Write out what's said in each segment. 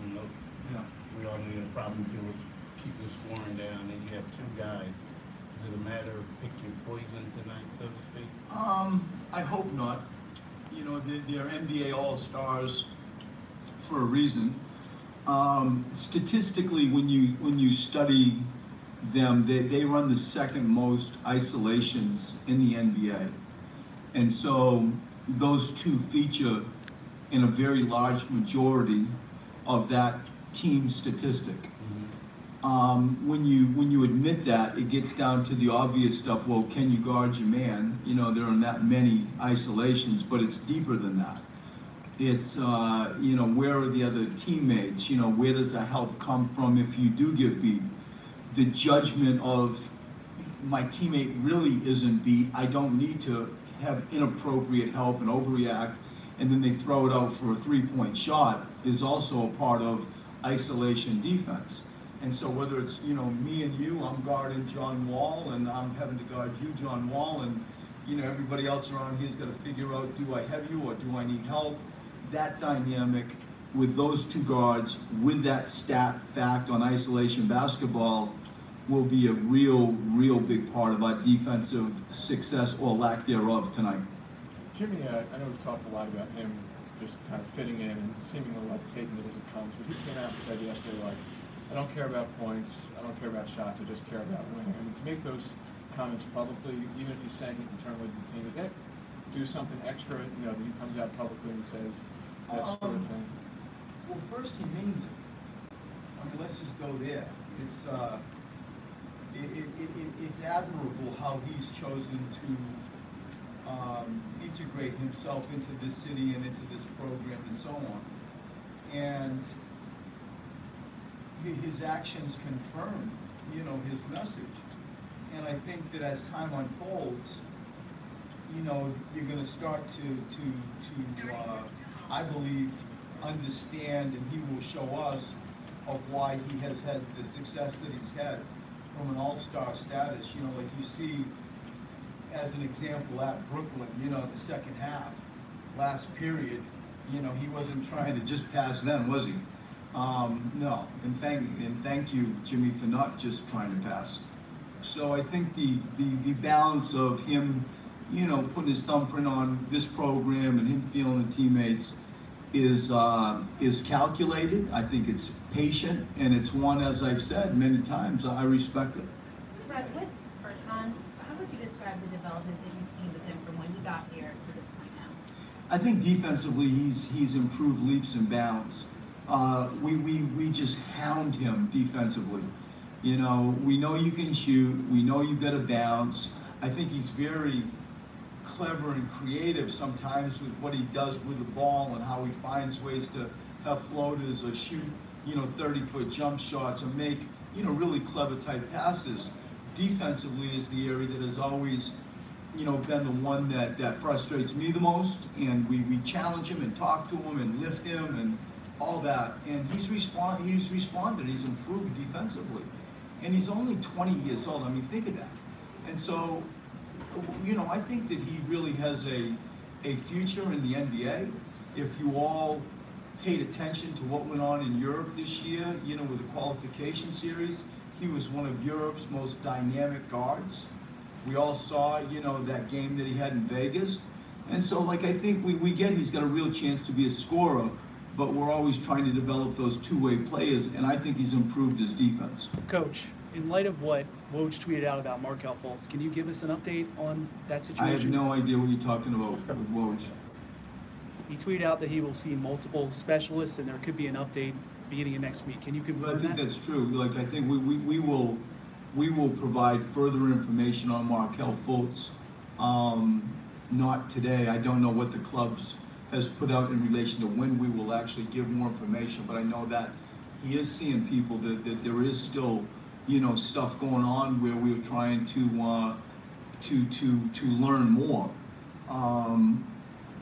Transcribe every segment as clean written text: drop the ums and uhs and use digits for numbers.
You know, Yeah. we all need to probably do is keep the scoring down, and you have two guys. Is it a matter of pick your poison tonight, so to speak? I hope not. You know, they're NBA All-Stars for a reason. Statistically, when you study them, they run the second most isolations in the NBA. And so those two feature in a very large majority of that team statistic. When you admit that, it gets down to the obvious stuff. Well, can you guard your man? You know, there aren't that many isolations, but it's deeper than that. It's you know, where are the other teammates? You know, where does the help come from if you do get beat? The judgment of my teammate really isn't beat. I don't need to have inappropriate help and overreact, and then they throw it out for a three-point shot is also a part of isolation defense. And so whether it's, you know, me and you, I'm guarding John Wall, and I'm having to guard you, John Wall, and, you know, everybody else around here's got to figure out, do I have you or do I need help? That dynamic with those two guards, with that stat fact on isolation basketball, will be a real big part of our defensive success or lack thereof tonight. Jimmy, I know we've talked a lot about him just kind of fitting in and seemingly like taking it as it comes, but he came out and said yesterday, like, I don't care about points, I don't care about shots, I just care about winning. I mean, to make those comments publicly, even if he's saying it internally to the team, does that do something extra, you know, that he comes out publicly and says that sort of thing? Well, first he means it. I mean, let's just go there. It's admirable how he's chosen to integrate himself into this city and into this program and so on. And his actions confirm, you know, his message. And I think that as time unfolds, you know, you're going to start to I believe, understand, and he will show us of why he has had the success that he's had from an all-star status. You know, like you see, as an example, at Brooklyn, you know, the second half, last period, you know, he wasn't trying to just pass them, was he? No, and thank you, Jimmy, for not just trying to pass. So I think the balance of him, you know, putting his thumbprint on this program and him feeling the teammates is calculated. I think it's patient, and it's one, as I've said many times, I respect it. Fred, with Furkan, how would you describe the development that you've seen with him from when he got here to this point now? I think defensively he's improved leaps and bounds. We just hound him defensively. You know, we know you can shoot. We know you've got to bounce. I think he's very clever and creative sometimes with what he does with the ball and how he finds ways to have floaters or shoot, you know, 30-foot jump shots or make, you know, really clever type passes. Defensively is the area that has always, you know, been the one that frustrates me the most, and we challenge him and talk to him and lift him and all that, and he's responded, he's improved defensively, and he's only 20 years old. I mean, think of that. And so, you know, I think that he really has a future in the NBA. If you all paid attention to what went on in Europe this year, you know, with the qualification series, he was one of Europe's most dynamic guards. We all saw, you know, that game that he had in Vegas. And so, like, I think we get he's got a real chance to be a scorer, but we're always trying to develop those two-way players, and I think he's improved his defense. Coach, in light of what Woj tweeted out about Markelle Fultz, can you give us an update on that situation? I have no idea what you're talking about with Woj. He tweeted out that he will see multiple specialists, and there could be an update beginning of next week. Can you confirm that? I think that's true. Like, I think we will provide further information on Markelle Fultz. Not today. I don't know what the clubs has put out in relation to when we will actually give more information, but I know that he is seeing people, that there is still, you know, stuff going on where we're trying to learn more.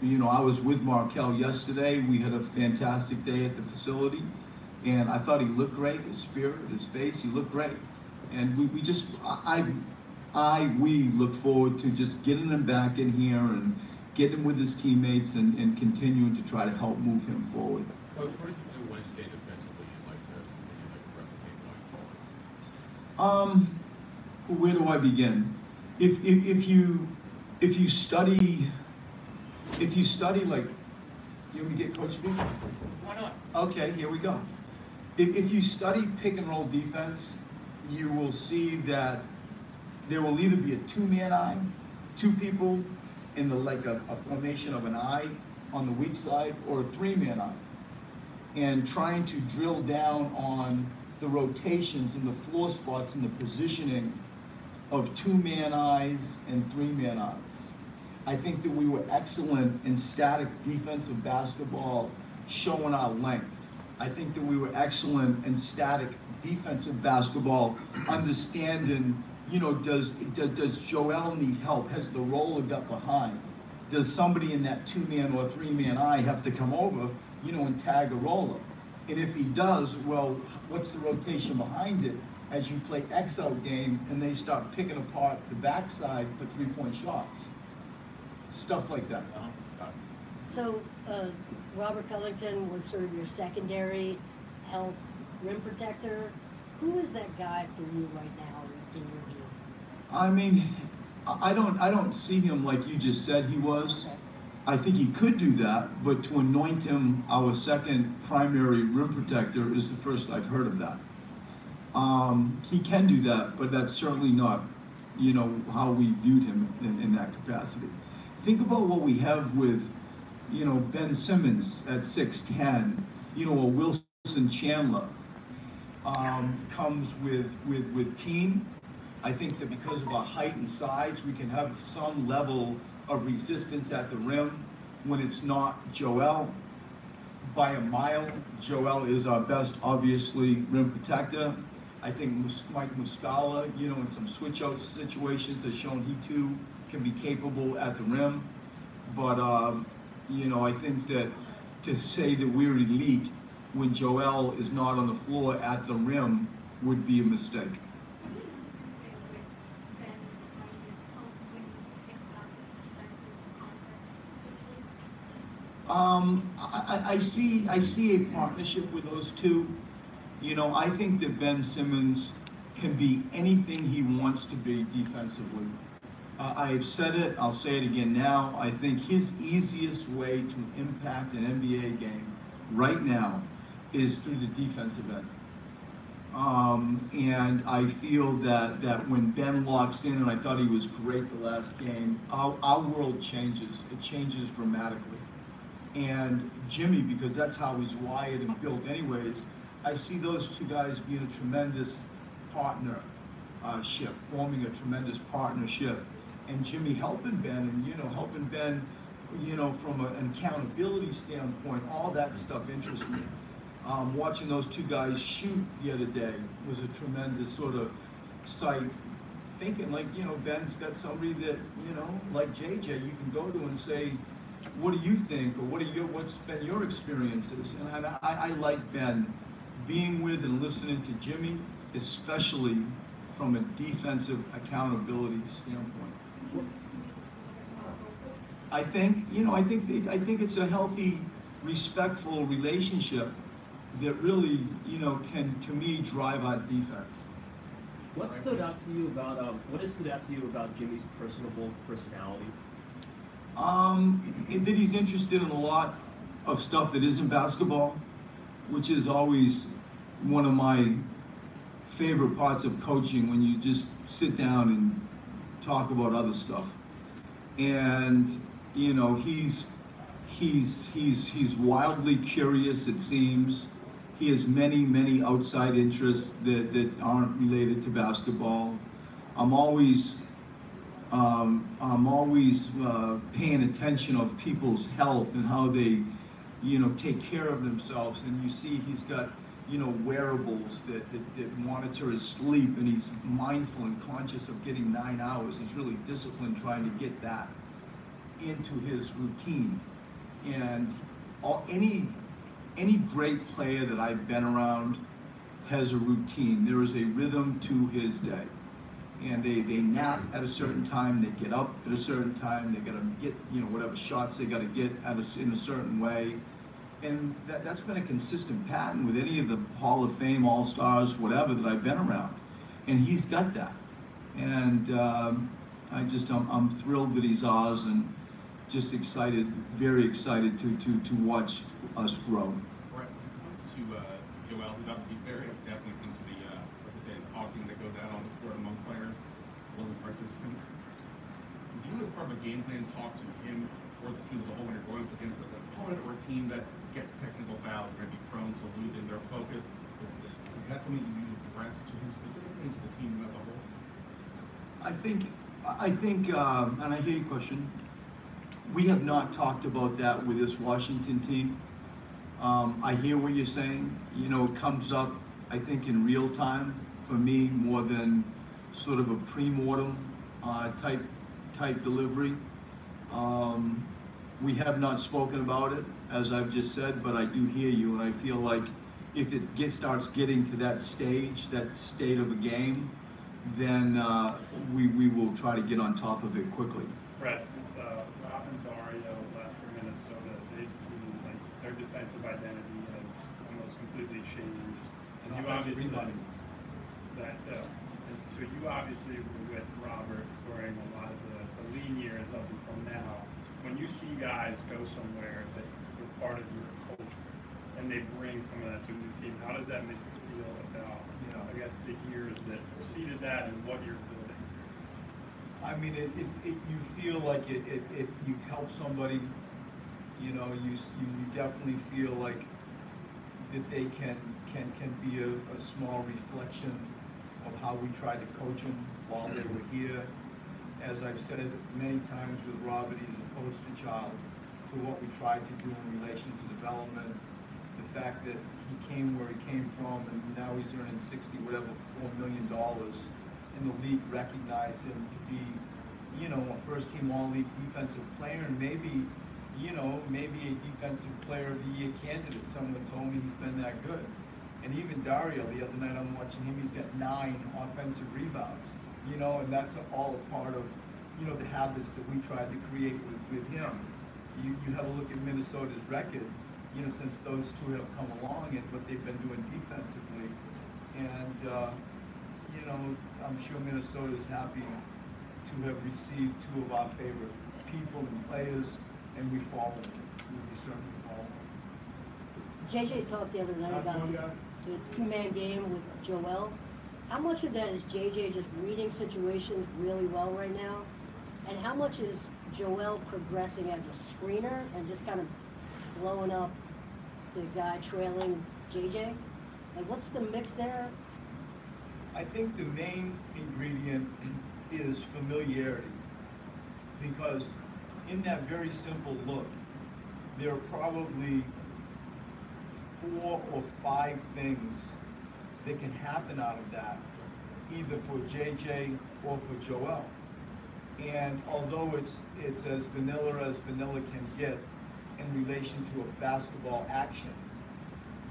You know, I was with Markelle yesterday. We had a fantastic day at the facility, and I thought he looked great. His spirit, his face, he looked great. And we look forward to just getting him back in here and getting him with his teammates and continuing to try to help move him forward. Coach, what did you do Wednesday defensively? Where do I begin? If you study like, you want me to get Coach speak? Why not? Okay, here we go. If you study pick and roll defense, you will see that there will either be a two-man eye, two people in the like a formation of an eye on the weak side, or a three-man eye. And trying to drill down on the rotations and the floor spots and the positioning of two-man eyes and three-man eyes. I think that we were excellent in static defensive basketball, showing our length. I think that we were excellent in static defensive basketball, understanding, you know, does Joel need help? Has the roller got behind? Does somebody in that two-man or three-man eye have to come over, you know, and tag a roller? And if he does, well, what's the rotation behind it as you play X-out game and they start picking apart the backside for three-point shots? Stuff like that. So, Robert Covington was sort of your secondary help rim protector. Who is that guy for you right now in your view? I mean, I don't see him like you just said he was. Okay. I think he could do that, but to anoint him our second primary rim protector is the first I've heard of that. He can do that, but that's certainly not, you know, how we viewed him in that capacity. Think about what we have with, you know, Ben Simmons at 6'10", you know, a Wilson Chandler comes with team. I think that because of our height and size, we can have some level of resistance at the rim when it's not Joel. By a mile, Joel is our best, obviously, rim protector. I think Mike Muscala, you know, in some switch-out situations has shown he too can be capable at the rim. But, you know, I think that to say that we're elite when Joel is not on the floor at the rim would be a mistake. I see a partnership with those two. You know, I think that Ben Simmons can be anything he wants to be defensively. I've said it, I'll say it again now. I think his easiest way to impact an NBA game right now is through the defensive end. And I feel that when Ben locks in, and I thought he was great the last game, our world changes. It changes dramatically. And Jimmy, because that's how he's wired and built anyways, I see those two guys being a tremendous partnership, forming a tremendous partnership. And Jimmy helping Ben, and, you know, helping Ben, you know, from an accountability standpoint, all that stuff interests me. Watching those two guys shoot the other day was a tremendous sort of sight. Thinking like, you know, Ben's got somebody that, you know, like JJ, you can go to and say, what do you think, or what's been your experiences? And I like Ben being with and listening to Jimmy, especially from a defensive accountability standpoint. I think it's a healthy, respectful relationship that really, you know, can, to me, drive our defense. What stood out to you about Jimmy's personable personality? That he's interested in a lot of stuff that isn't basketball, which is always one of my favorite parts of coaching, when you just sit down and talk about other stuff. And, you know, he's wildly curious, it seems. He has many outside interests that aren't related to basketball. I'm always paying attention of people's health and how they, you know, take care of themselves. And you see he's got, you know, wearables that monitor his sleep, and he's mindful and conscious of getting 9 hours. He's really disciplined trying to get that into his routine. And any great player that I've been around has a routine. There is a rhythm to his day. And they nap at a certain time, they get up at a certain time, they gotta get, you know, whatever shots they gotta get in a certain way. And that's been a consistent pattern with any of the Hall of Fame, All-Stars, whatever, that I've been around. and he's got that. And I'm thrilled that he's ours, and just excited, very excited to watch us grow. Right. When it comes to Joel, who's obviously very definitely into the talking that goes out on the court among players, willing participants. Do you, as part of a game plan, talk to him or the team as a whole when you're going up against an opponent or a team that gets technical fouls, are going to be prone to losing their focus? Is that something you address to him specifically and to the team as a whole? I think, and I hear your question. We have not talked about that with this Washington team. I hear what you're saying. You know, it comes up, I think, in real time for me more than sort of a pre-mortem type delivery. We have not spoken about it, as I've just said, but I do hear you, and I feel like if it starts getting to that stage, that state of a game, then we will try to get on top of it quickly. Brett, since Rob and Dario left for Minnesota, they've seen like their defensive identity has almost completely changed. And you obviously that too. And so you obviously were with Robert during a lot of the lean years up until now. When you see guys go somewhere that were part of your culture and they bring some of that to a new team, how does that make you feel about, you know, I guess the years that preceded that and what you're building? I mean, you feel like you've helped somebody. You know, you definitely feel like that they can be a small reflection of how we tried to coach them while they were here. As I've said many times with Robert, he's a poster child to what we tried to do in relation to development. The fact that he came where he came from, and now he's earning $4 million, and the league recognized him to be, you know, a first-team all-league defensive player, and maybe a defensive player of the year candidate. Someone told me he's been that good. And even Dario, the other night I'm watching him, he's got 9 offensive rebounds. You know, and that's all a part of, you know, the habits that we tried to create with him. You have a look at Minnesota's record, you know, since those two have come along and what they've been doing defensively. And, you know, I'm sure Minnesota's happy to have received 2 of our favorite people and players, and we follow them. We certainly follow them. JJ talked the other night about the 2-man game with Joel. How much of that is JJ just reading situations really well right now? And how much is Joel progressing as a screener and just kind of blowing up the guy trailing JJ? Like, what's the mix there? I think the main ingredient is familiarity, because in that very simple look, there are probably 4 or 5 things that can happen out of that, either for JJ or for Joel. And although it's as vanilla can get in relation to a basketball action,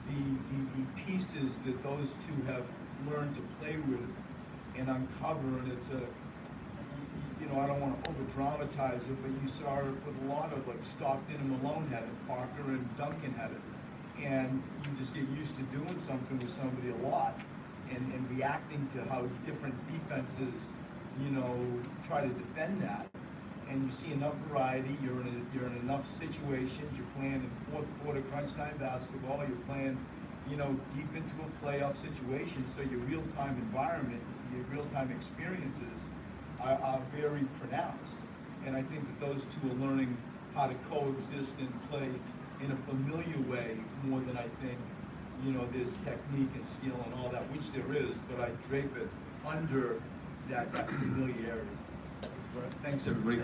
the pieces that those two have learned to play with and uncover, and it's a, you know, I don't want to over dramatize it, but you saw it with a lot of, like, Stockton and Malone had it, Parker and Duncan had it. And you just get used to doing something with somebody a lot and reacting to how different defenses, you know, try to defend that. And you see enough variety, you're in enough situations, you're playing in fourth quarter crunch time basketball, you're playing, you know, deep into a playoff situation, so your real-time environment, your real-time experiences are very pronounced. And I think that those two are learning how to coexist and play in a familiar way more than I think, you know, there's technique and skill and all that, which there is, but I drape it under that familiarity. Thanks, everybody.